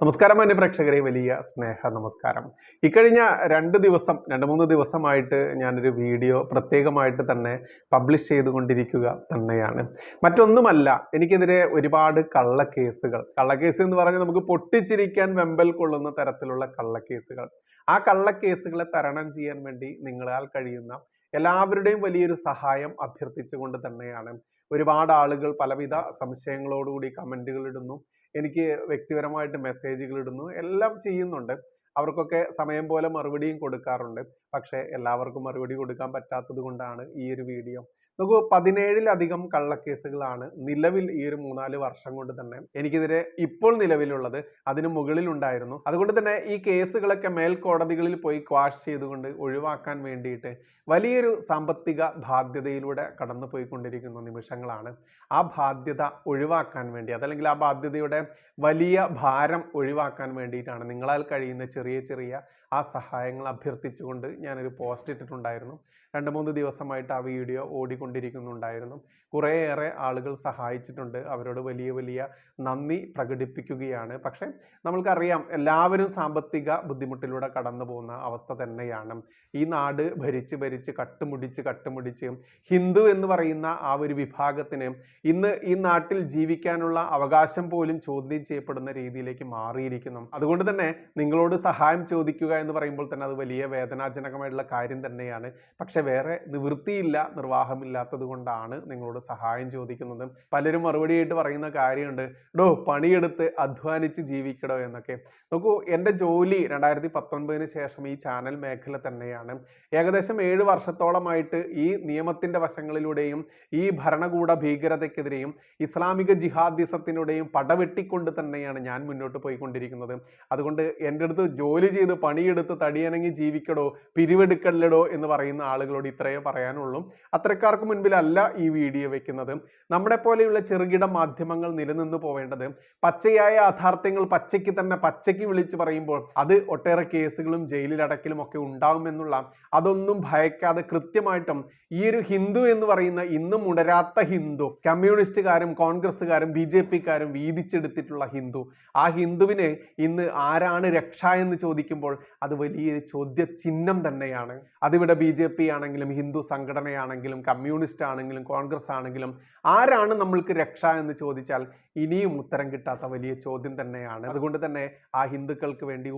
നമസ്കാരം എൻ്റെ പ്രേക്ഷകരെ, വലിയ സ്നേഹ നമസ്കാരം. ഇക്കഴിഞ്ഞ 2-3 ദിവസമായിട്ട് ഞാനൊരു വീഡിയോ പ്രത്യേകമായിട്ട് തന്നെ പബ്ലിഷ് ചെയ്തുകൊണ്ടിരിക്കുക തന്നെയാണ്. മറ്റൊന്നുമല്ല, എനിക്കെതിരെ ഒരുപാട് കള്ളക്കേസ് എന്ന് പറഞ്ഞാൽ നമുക്ക് പൊട്ടിച്ചിരിക്കാൻ വെമ്പൽ കൊള്ളുന്ന തരത്തിലുള്ള കള്ളക്കേസുകൾ. ആ കള്ളക്കേസുകളെ തരണം ചെയ്യാൻ വേണ്ടി നിങ്ങളാൽ കഴിയുന്ന എല്ലാവരുടെയും വലിയൊരു സഹായം അഭ്യർത്ഥിച്ചുകൊണ്ട് തന്നെയാണ്. ഒരുപാട് ആളുകൾ പലവിധ സംശയങ്ങളോടുകൂടി കമന്റുകൾ ഇടുന്നു, എനിക്ക് വ്യക്തിപരമായിട്ട് മെസ്സേജുകൾ ഇടുന്നു, എല്ലാം ചെയ്യുന്നുണ്ട്. അവർക്കൊക്കെ സമയം പോലെ മറുപടിയും കൊടുക്കാറുണ്ട്. പക്ഷെ എല്ലാവർക്കും മറുപടി കൊടുക്കാൻ പറ്റാത്തത് കൊണ്ടാണ് ഈ ഒരു വീഡിയോ. നോക്കൂ, 17ലധികം കള്ളക്കേസുകളാണ് നിലവിൽ ഈ ഒരു 3-4 വർഷം കൊണ്ട് തന്നെ എനിക്കെതിരെ ഇപ്പോൾ നിലവിലുള്ളത്. അതിന് മുകളിൽ ഉണ്ടായിരുന്നു. അതുകൊണ്ട് തന്നെ ഈ കേസുകളൊക്കെ മേൽക്കോടതികളിൽ പോയി ക്വാഷ് ചെയ്തുകൊണ്ട് ഒഴിവാക്കാൻ വേണ്ടിയിട്ട് വലിയൊരു സാമ്പത്തിക ബാധ്യതയിലൂടെ കടന്നു പോയിക്കൊണ്ടിരിക്കുന്ന നിമിഷങ്ങളാണ്. ആ ബാധ്യത ഒഴിവാക്കാൻ വേണ്ടി, അതല്ലെങ്കിൽ ആ ബാധ്യതയുടെ വലിയ ഭാരം ഒഴിവാക്കാൻ വേണ്ടിയിട്ടാണ് നിങ്ങളാൽ കഴിയുന്ന ചെറിയ ചെറിയ ആ സഹായങ്ങൾ അഭ്യർത്ഥിച്ചുകൊണ്ട് ഞാനൊരു പോസ്റ്റ് ഇട്ടിട്ടുണ്ടായിരുന്നു. 2-3 ദിവസമായിട്ട് ആ വീഡിയോ ഓടിക്കൊണ്ടിരിക്കുന്നുണ്ടായിരുന്നു. കുറേയേറെ ആളുകൾ സഹായിച്ചിട്ടുണ്ട്. അവരോട് വലിയ വലിയ നന്ദി പ്രകടിപ്പിക്കുകയാണ്. പക്ഷെ നമ്മൾക്കറിയാം, എല്ലാവരും സാമ്പത്തിക ബുദ്ധിമുട്ടിലൂടെ കടന്നു പോകുന്ന അവസ്ഥ തന്നെയാണ്. ഈ നാട് ഭരിച്ച് ഭരിച്ച് കട്ടുമുടിച്ച് ഹിന്ദു എന്ന് പറയുന്ന ആ ഒരു വിഭാഗത്തിന് ഇന്ന് ഈ നാട്ടിൽ ജീവിക്കാനുള്ള അവകാശം പോലും ചോദ്യം ചെയ്യപ്പെടുന്ന രീതിയിലേക്ക് മാറിയിരിക്കുന്നു. അതുകൊണ്ട് തന്നെ നിങ്ങളോട് സഹായം ചോദിക്കുക എന്ന് പറയുമ്പോൾ തന്നെ അത് വലിയ വേദനാജനകമായിട്ടുള്ള കാര്യം തന്നെയാണ്. പക്ഷെ വേറെ നിവൃത്തിയില്ല, നിർവാഹമില്ലാത്തത് കൊണ്ടാണ് നിങ്ങളോട് സഹായം ചോദിക്കുന്നത്. പലരും മറുപടിയായിട്ട് പറയുന്ന കാര്യമുണ്ട്, ഡോ പണിയെടുത്ത് അധ്വാനിച്ച് ജീവിക്കടോ എന്നൊക്കെ. നോക്കൂ, എൻ്റെ ജോലി 2019 ശേഷം ഈ ചാനൽ മേഖല തന്നെയാണ്. ഏകദേശം 7 വർഷത്തോളമായിട്ട് ഈ നിയമത്തിൻ്റെ വശങ്ങളിലൂടെയും ഈ ഭരണകൂട ഭീകരതയ്ക്കെതിരെയും ഇസ്ലാമിക ജിഹാദിസത്തിലൂടെയും പടവെട്ടിക്കൊണ്ട് തന്നെയാണ് ഞാൻ മുന്നോട്ട് പോയിക്കൊണ്ടിരിക്കുന്നത്. അതുകൊണ്ട് എൻ്റെ അടുത്ത് ജോലി ചെയ്ത് പണിയെടുത്ത് തടിയനങ്ങി ജീവിക്കടോ, പിരിവെടുക്കല്ലടോ എന്ന് പറയുന്ന ആളുകളോട് ഇത്രയേ പറയാനുള്ളൂ. അത്തരക്കാർക്ക് മുൻപിലല്ല ഈ വീഡിയോ വെക്കുന്നത്. നമ്മളെ പോലെയുള്ള ചെറുകിട മാധ്യമങ്ങൾ നിലനിന്ന് പോവേണ്ടത് പച്ചയായ യാഥാർത്ഥ്യങ്ങൾ പച്ചയ്ക്ക് വിളിച്ചു പറയുമ്പോൾ അത് ഒട്ടേറെ കേസുകളും ജയിലിലടക്കലും ഒക്കെ ഉണ്ടാവുമെന്നുള്ള അതൊന്നും ഭയക്കാതെ കൃത്യമായിട്ടും ഈ ഒരു ഹിന്ദു എന്ന് പറയുന്ന ഇന്നും ഉണരാത്ത ഹിന്ദു, കമ്മ്യൂണിസ്റ്റുകാരും കോൺഗ്രസ്സുകാരും BJP-ക്കാരും വീതിച്ചെടുത്തിട്ടുള്ള ഹിന്ദു, ആ ഹിന്ദുവിന് ഇന്ന് ആരാണ് രക്ഷ എന്ന് ചോദിക്കുമ്പോൾ അത് വലിയൊരു ചോദ്യചിഹ്നം തന്നെയാണ്. അതിവിടെ BJP ആണെങ്കിലും ഹിന്ദു സംഘടനയാണെങ്കിലും കമ്മ്യൂണിസ്റ്റ് ആണെങ്കിലും കോൺഗ്രസ് ആണെങ്കിലും ആരാണ് നമ്മൾക്ക് രക്ഷ എന്ന് ചോദിച്ചാൽ ഇനിയും ഉത്തരം കിട്ടാത്ത വലിയ ചോദ്യം തന്നെയാണ്. അതുകൊണ്ട് തന്നെ ആ ഹിന്ദുക്കൾക്ക് വേണ്ടി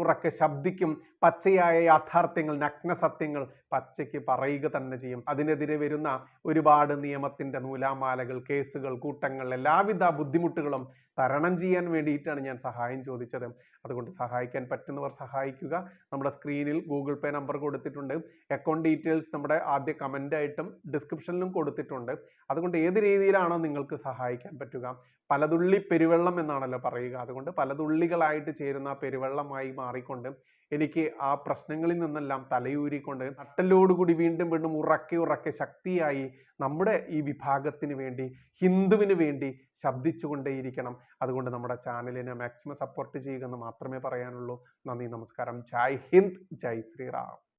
ഉറക്കെ ശബ്ദിക്കും. പച്ചയായ യാഥാർത്ഥ്യങ്ങൾ, നഗ്ന സത്യങ്ങൾ പച്ചയ്ക്ക് പറയുക തന്നെ ചെയ്യും. അതിനെതിരെ വരുന്ന ഒരുപാട് നിയമത്തിൻ്റെ നൂലാമാലകൾ, കേസുകൾ, കൂട്ടങ്ങൾ, എല്ലാവിധ ബുദ്ധിമുട്ടുകളും തരണം ചെയ്യാൻ വേണ്ടിയിട്ടാണ് ഞാൻ സഹായം ചോദിച്ചത്. അതുകൊണ്ട് സഹായിക്കാൻ പറ്റുന്നവർ സഹായിക്കുക. നമ്മുടെ സ്ക്രീനിൽ ഗൂഗിൾ പേ നമ്പർ കൊടുത്തിട്ടുണ്ട്. അക്കൗണ്ട് ഡീറ്റെയിൽസ് നമ്മുടെ ആദ്യ കമൻ്റായിട്ടും ഡിസ്ക്രിപ്ഷനിലും കൊടുത്തിട്ടുണ്ട്. അതുകൊണ്ട് ഏത് രീതിയിലാണോ നിങ്ങൾക്ക് സഹായിക്കാൻ പറ്റുക, പലതുള്ളി പെരുവെള്ളം എന്നാണല്ലോ പറയുക. അതുകൊണ്ട് പലതുള്ളികളായിട്ട് ചേരുന്ന പെരുവെള്ളമായി മാറിക്കൊണ്ട് എനിക്ക് ആ പ്രശ്നങ്ങളിൽ നിന്നെല്ലാം തലയൂരിക്കൊണ്ട് നട്ടലോടുകൂടി വീണ്ടും ഉറക്കെ ശക്തിയായി നമ്മുടെ ഈ വിഭാഗത്തിന് വേണ്ടി, ഹിന്ദുവിന് വേണ്ടി ശബ്ദിച്ചുകൊണ്ടേയിരിക്കണം. അതുകൊണ്ട് നമ്മുടെ ചാനലിനെ മാക്സിമം സപ്പോർട്ട് ചെയ്യുക എന്ന് മാത്രമേ പറയാനുള്ളൂ. നന്ദി, നമസ്കാരം. ജയ് ഹിന്ദ്, ജയ് ശ്രീറാം.